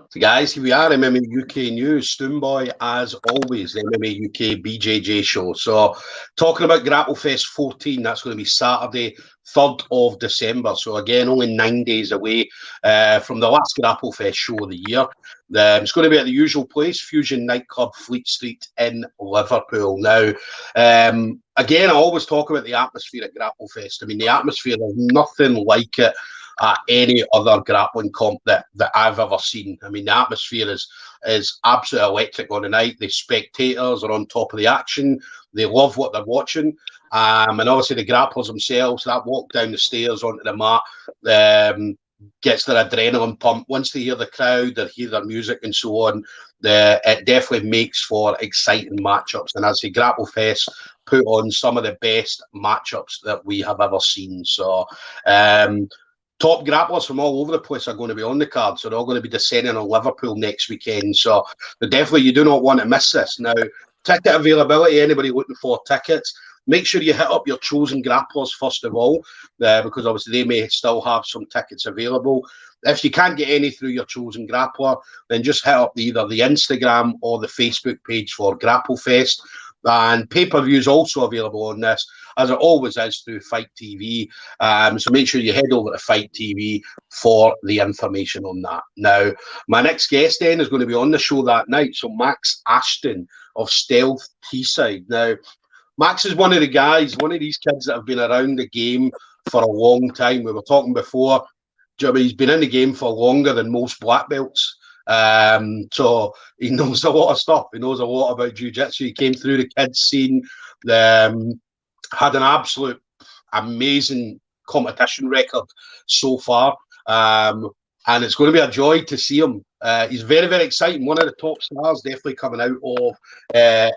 So guys, here we are, MMA UK News, Stoomboy, as always, the MMA UK BJJ show. So talking about Grapplefest 14, that's going to be Saturday, 3rd of December. So again, only 9 days away from the last Grapplefest show of the year. It's going to be at the usual place, Fusion Nightclub, Fleet Street in Liverpool. Now, again, I always talk about the atmosphere at Grapplefest. I mean, the atmosphere, there's nothing like it at any other grappling comp that I've ever seen. I mean, the atmosphere is absolutely electric on the night. The spectators are on top of the action. They love what they're watching. And obviously the grapplers themselves, that walk down the stairs onto the mat gets their adrenaline pump. Once they hear the crowd, they hear their music and so on, it definitely makes for exciting matchups. And as the Grapplefest put on some of the best matchups that we have ever seen. So, top grapplers from all over the place are going to be on the card, so they're all going to be descending on Liverpool next weekend. So definitely you do not want to miss this. Now, ticket availability, anybody looking for tickets, make sure you hit up your chosen grapplers first of all, because obviously they may still have some tickets available. If you can't get any through your chosen grappler, then just hit up either the Instagram or the Facebook page for Grapplefest. And pay-per-view is also available on this, as it always is, through Fight TV. So make sure you head over to Fight TV for the information on that. Now, my next guest then is going to be on the show that night. So Max Ashton of Stealth BJJ. Now, Max is one of the guys, one of these kids that have been around the game for a long time. We were talking before, he's been in the game for longer than most black belts. So he knows a lot of stuff. He knows a lot about jiu-jitsu. He came through the kids scene, had an absolute amazing competition record so far, and it's going to be a joy to see him. He's very, very exciting. One of the top stars definitely coming out of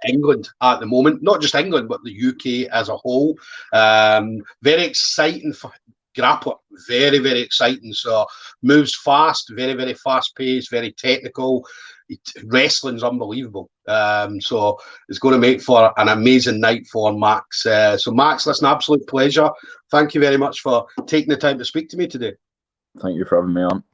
England at the moment. Not just England, but the UK as a whole. Very exciting for grappler, very, very exciting. So moves fast, very, very fast paced, very technical. Wrestling's unbelievable. So it's going to make for an amazing night for Max. So Max, listen, absolute pleasure. Thank you very much for taking the time to speak to me today. Thank you for having me on.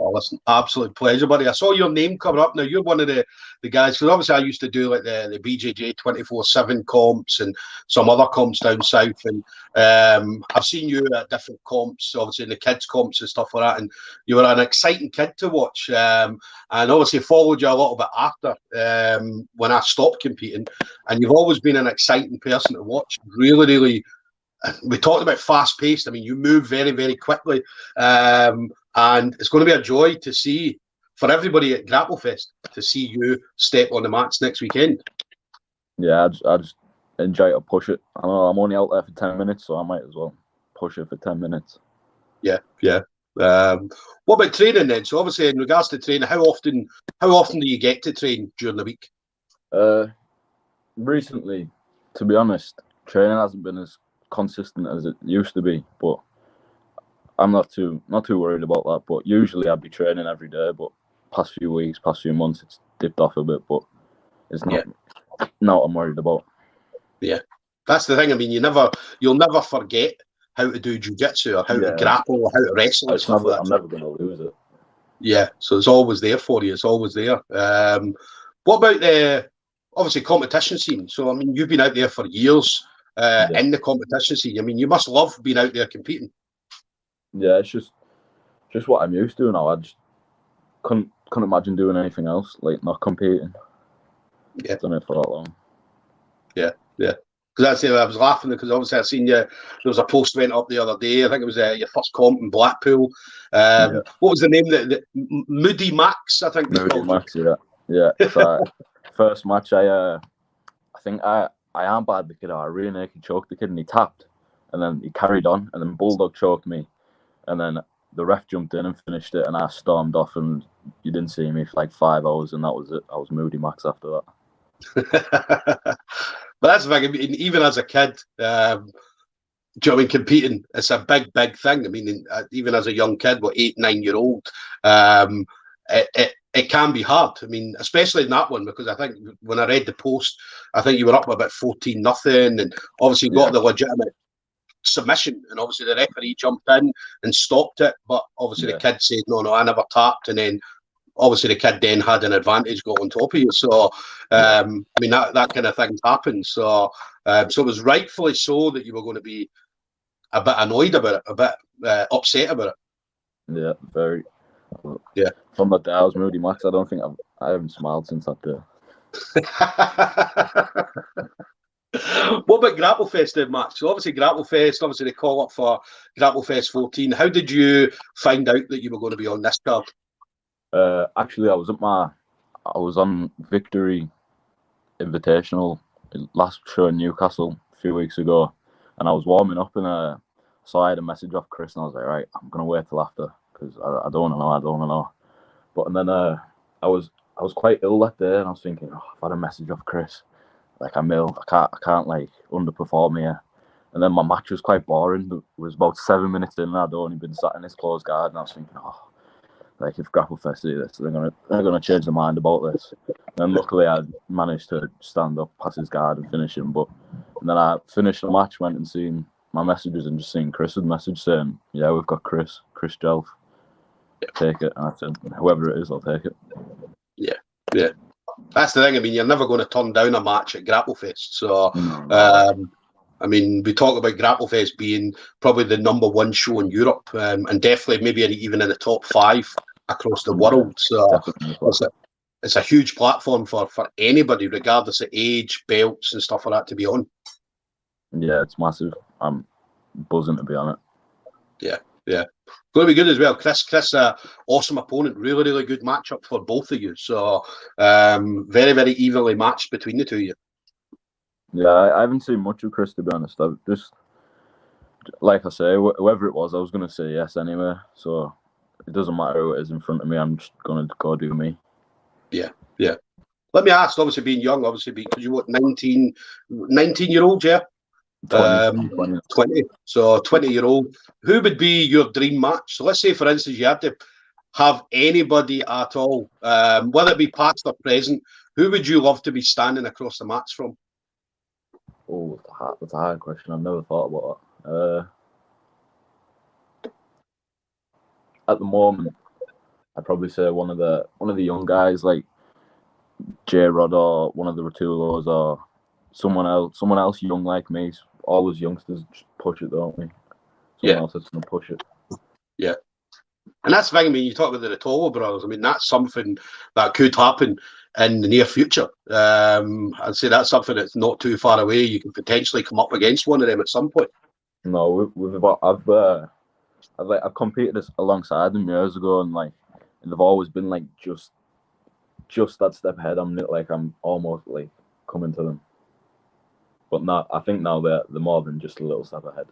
Oh, listen, absolute pleasure, buddy. I saw your name coming up. Now, you're one of the guys, because obviously I used to do like the BJJ 24/7 comps and some other comps down south. And I've seen you at different comps, obviously in the kids' comps and stuff like that. And you were an exciting kid to watch. And obviously followed you a little bit after when I stopped competing. And you've always been an exciting person to watch. Really, really. We talked about fast paced. I mean, you move very, very quickly. And it's going to be a joy to see, for everybody at Grapplefest, to see you step on the mats next weekend. Yeah, I just enjoy to push it. I know I'm only out there for 10 minutes, so I might as well push it for 10 minutes. Yeah, yeah. What about training then? So obviously, in regards to training, how often do you get to train during the week? Recently, to be honest, training hasn't been as consistent as it used to be, but I'm not too worried about that. But usually I'd be training every day, but past few weeks, past few months, it's dipped off a bit, but it's not what I'm worried about. Yeah, that's the thing. I mean, you'll never forget how to do jiu-jitsu or how to grapple or how to wrestle and stuff like that. I'm never going to lose it. Yeah, so it's always there for you. It's always there. What about the obviously competition scene? So I mean, you've been out there for years in the competition scene. I mean, you must love being out there competing. Yeah, it's just what I'm used to now. I just couldn't imagine doing anything else, like not competing. Yeah, done it for that long. Yeah. Because I was laughing because obviously I seen you. There was a post went up the other day. I think it was your first comp in Blackpool. What was the name? The Moody Max, I think. Moody Max, yeah. So, first match, I think I armbarred the kid. I rear naked choked the kid, and he tapped, and then he carried on, and then Bulldog choked me. And then the ref jumped in and finished it, and I stormed off, and you didn't see me for like 5 hours, and that was it. I was Moody Max after that. But that's the thing. I mean, even as a kid, competing, it's a big, big thing. I mean, even as a young kid, 8, 9 year old, it can be hard. I mean, especially in that one, because I think when I read the post, I think you were up about 14-0, and obviously got the legitimate submission, and obviously the referee jumped in and stopped it, but obviously the kid said no, I never tapped, and then obviously the kid then had an advantage, got on top of you. So, I mean, that kind of things happened. So, so it was rightfully so that you were going to be a bit annoyed about it, a bit upset about it. Yeah, very. Yeah. From that day, I was moody, Max. I don't think I haven't smiled since that day. What about Grapplefest then, Max? So obviously Grapplefest, obviously they call up for Grapplefest 14. How did you find out that you were going to be on this card? Actually, I was on Victory Invitational last show in Newcastle a few weeks ago, and I was warming up, and so I had a message off Chris, and I was like, right, I'm gonna wait till after because I don't want to know. But and then I was quite ill that day, and I was thinking, oh, I've had a message off Chris, like I'm ill, I can't like underperform here. And then my match was quite boring. It was about 7 minutes in, and I'd only been sat in this closed guard, and I was thinking, oh, like if Grapplefest do this, they're gonna change their mind about this. And luckily, I managed to stand up, pass his guard, and finish him. And then I finished the match, went and seen my messages, and just seen Chris's message saying, "Yeah, we've got Chris Jelf. Take it." And I said, "Whoever it is, I'll take it." Yeah. That's the thing. I mean, you're never going to turn down a match at Grapplefest. So, I mean, we talk about Grapplefest being probably the #1 show in Europe, and definitely maybe even in the top 5 across the world. So it's a huge platform for anybody, regardless of age, belts, and stuff like that, to be on. Yeah, it's massive. I'm buzzing to be on it. Yeah. Going to be good as well. Chris, awesome opponent. Really, really good matchup for both of you. So, very, very evenly matched between the two of you. Yeah, I haven't seen much of Chris, to be honest. I've just, like I say, whoever it was, I was going to say yes anyway. So it doesn't matter who it is in front of me. I'm just going to go do me. Yeah. Let me ask, obviously being young, because you what, 19-year-old, yeah? 20. 20. So 20-year-old. Who would be your dream match? So let's say, for instance, you had to have anybody at all, whether it be past or present, who would you love to be standing across the mats from? Oh, that's a hard question. I've never thought about that. At the moment, I'd probably say one of the young guys like J-Rod or one of the Rotulos or someone else young like me. All those youngsters just push it, don't we? Someone else that's going to push it. Yeah. And that's the thing, I mean, you talk about the Rotolo brothers. I mean, that's something that could happen in the near future. I'd say that's something that's not too far away. You can potentially come up against one of them at some point. No, I've competed alongside them years ago, and they've always been like just that step ahead. I'm almost like coming to them. But I think now they're more than just a little step ahead.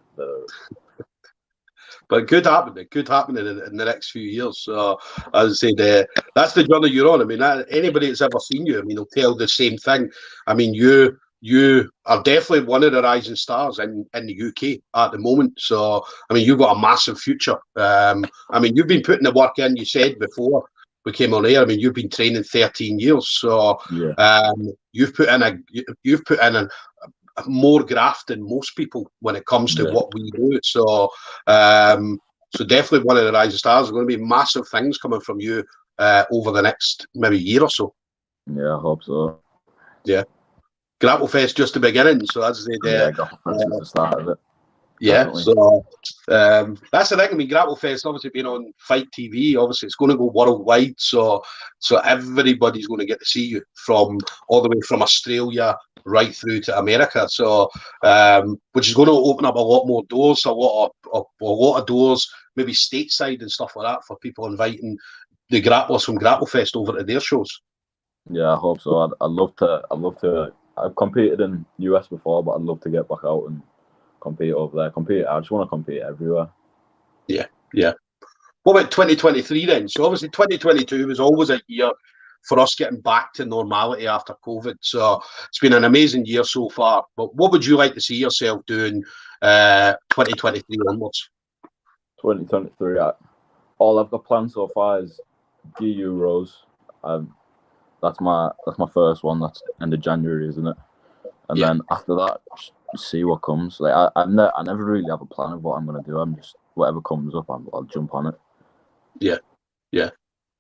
But it could happen. It could happen in the next few years. So, as I said, that's the journey you're on. I mean, anybody that's ever seen you, I mean, will tell the same thing. I mean, you are definitely one of the rising stars in the UK at the moment. So, I mean, you've got a massive future. I mean, you've been putting the work in. You said before we came on air. I mean, you've been training 13 years. So, you've put in more graft than most people when it comes to what we do. So, so definitely one of the rising stars. There's going to be massive things coming from you over the next maybe year or so. Yeah, I hope so. Yeah. Grapplefest just the beginning. So as I said, Grapplefest is the start of it. Yeah, definitely. So that's the thing. I mean, Grapplefest obviously being on Fight TV, obviously it's going to go worldwide. So everybody's going to get to see you from all the way from Australia right through to America. So which is going to open up a lot more doors, a lot of doors, maybe stateside and stuff like that for people inviting the grapplers from Grapplefest over to their shows. Yeah, I hope so. I'd love to. I've competed in US before, but I'd love to get back out and compete over there. I just want to compete everywhere. Yeah. What about 2023 then? So obviously 2022 was always a year for us getting back to normality after COVID. So it's been an amazing year so far. But what would you like to see yourself doing 2023 onwards? 2023. All I've got planned so far is GU Rose. That's my first one. That's end of January, isn't it? And then after that, just see what comes. Like I never really have a plan of what I'm gonna do. I'm just whatever comes up, I'll jump on it. Yeah.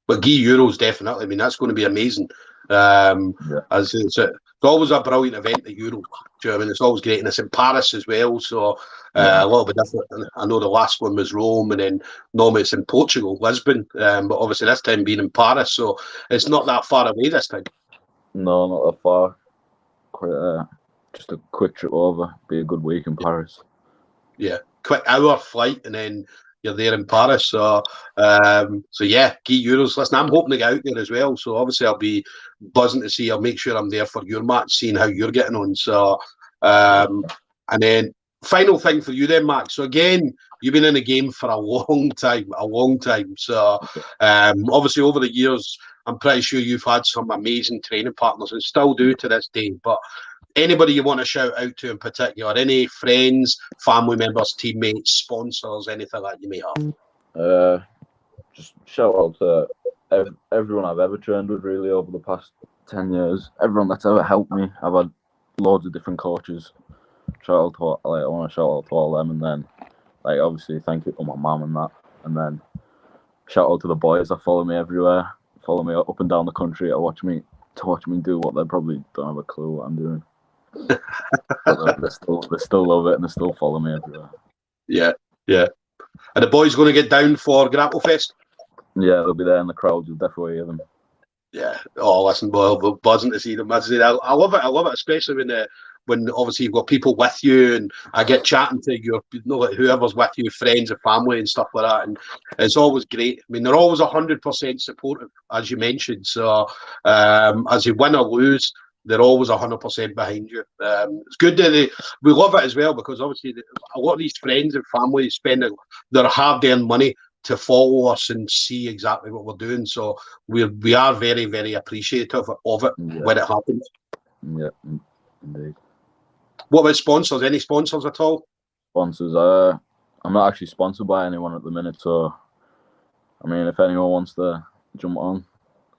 But Guy Euros, definitely. I mean, that's going to be amazing. As it's always a brilliant event, the Euros. Do you know what I mean? It's always great, and it's in Paris as well, so a little bit different. I know the last one was Rome, and then normally it's in Portugal, Lisbon, but obviously this time being in Paris, so it's not that far away this time. No, not that far. Quite just a quick trip over. Be a good week in Paris. Yeah, quick hour flight, and then you're there in Paris. So yeah, Guy Euros. Listen, I'm hoping to get out there as well. So obviously I'll be buzzing to see. I'll make sure I'm there for your match, seeing how you're getting on. So and then final thing for you then, Max. So again, you've been in the game for a long time. So obviously over the years, I'm pretty sure you've had some amazing training partners and still do to this day. But anybody you want to shout out to in particular? Any friends, family members, teammates, sponsors, anything that you may have? Just shout out to everyone I've ever trained with, really, over the past 10 years. Everyone that's ever helped me. I've had loads of different coaches. I want to shout out to all them, and then, obviously, thank you to my mum and that. And then, shout out to the boys that follow me everywhere, follow me up and down the country to watch me do what they probably don't have a clue what I'm doing. they still love it, and they still follow me everywhere. Yeah. Are the boys going to get down for Grapplefest? Yeah, they'll be there in the crowd. You'll definitely hear them. Yeah. Oh, listen, boy, we're buzzing to see them. I love it. I love it, especially when obviously you've got people with you, and I get chatting to whoever's with you, friends and family and stuff like that, and it's always great. I mean, they're always 100% supportive, as you mentioned. So as you win or lose, they're always 100% behind you. It's good that we love it as well, because obviously a lot of these friends and family spend their hard-earned money to follow us and see exactly what we're doing. So we are very, very appreciative of it when it happens. Yeah, indeed. What about sponsors? Any sponsors at all? Sponsors? I'm not actually sponsored by anyone at the minute, so I mean, if anyone wants to jump on,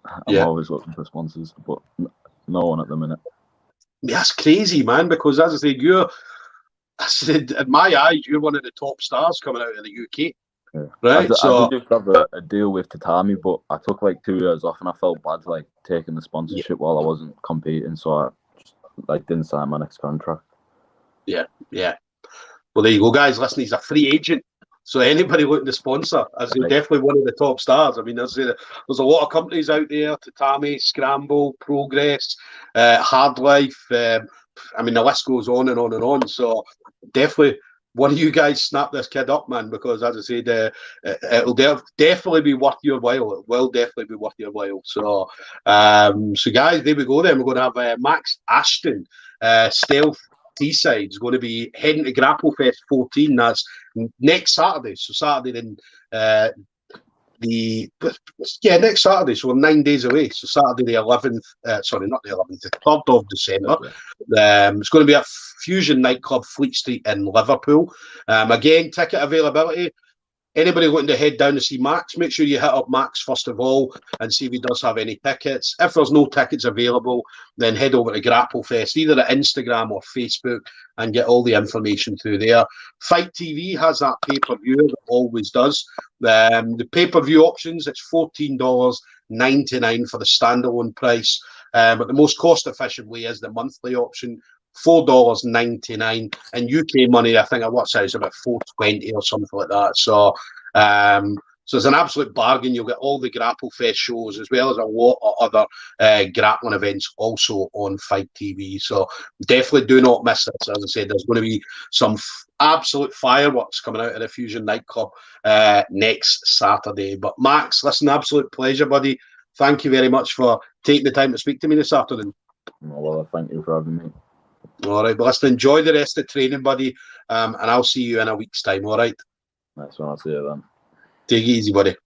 I'm always looking for sponsors, but no one at the minute. That's crazy, man, because as I said, in my eyes, you're one of the top stars coming out of the UK. Yeah. Right? I did just have a deal with Tatami, but I took 2 years off, and I felt bad taking the sponsorship while I wasn't competing, so I just didn't sign my next contract. Yeah. Well, there you go, guys. Listen, he's a free agent. So anybody looking to sponsor, as he's definitely one of the top stars. I mean, there's a lot of companies out there: Tatami, Scramble, Progress, Hard Life. I mean, the list goes on and on and on. So definitely, one of you guys snap this kid up, man, because as I said, it'll definitely be worth your while. It will definitely be worth your while. So, guys, there we go. Then we're going to have Max Ashton, Stealth Teesside, is going to be heading to Grapplefest 14. That's next Saturday. So Saturday then next Saturday. So we're 9 days away. So Saturday the 11th. Sorry, not the 11th. The 3rd of December. It's going to be at Fusion Nightclub, Fleet Street in Liverpool. Again, ticket availability. Anybody wanting to head down to see Max, make sure you hit up Max first of all and see if he does have any tickets. If there's no tickets available, then head over to Grapplefest, either at Instagram or Facebook, and get all the information through there. Fight TV has that pay-per-view, it always does. The pay-per-view options, it's $14.99 for the standalone price, but the most cost-efficient way is the monthly option. $4.99, and UK money, I think, what's that? It's about $4.20 or something like that. So, it's an absolute bargain. You'll get all the Grapplefest shows as well as a lot of other grappling events also on Fight TV. So definitely do not miss this. As I said, there's going to be some absolute fireworks coming out of the Fusion Nightclub next Saturday. But Max, listen, absolute pleasure, buddy. Thank you very much for taking the time to speak to me this afternoon. Well, thank you for having me. All right, but let's enjoy the rest of the training, buddy, and I'll see you in a week's time, all right? That's when I'll see you then. Take it easy, buddy.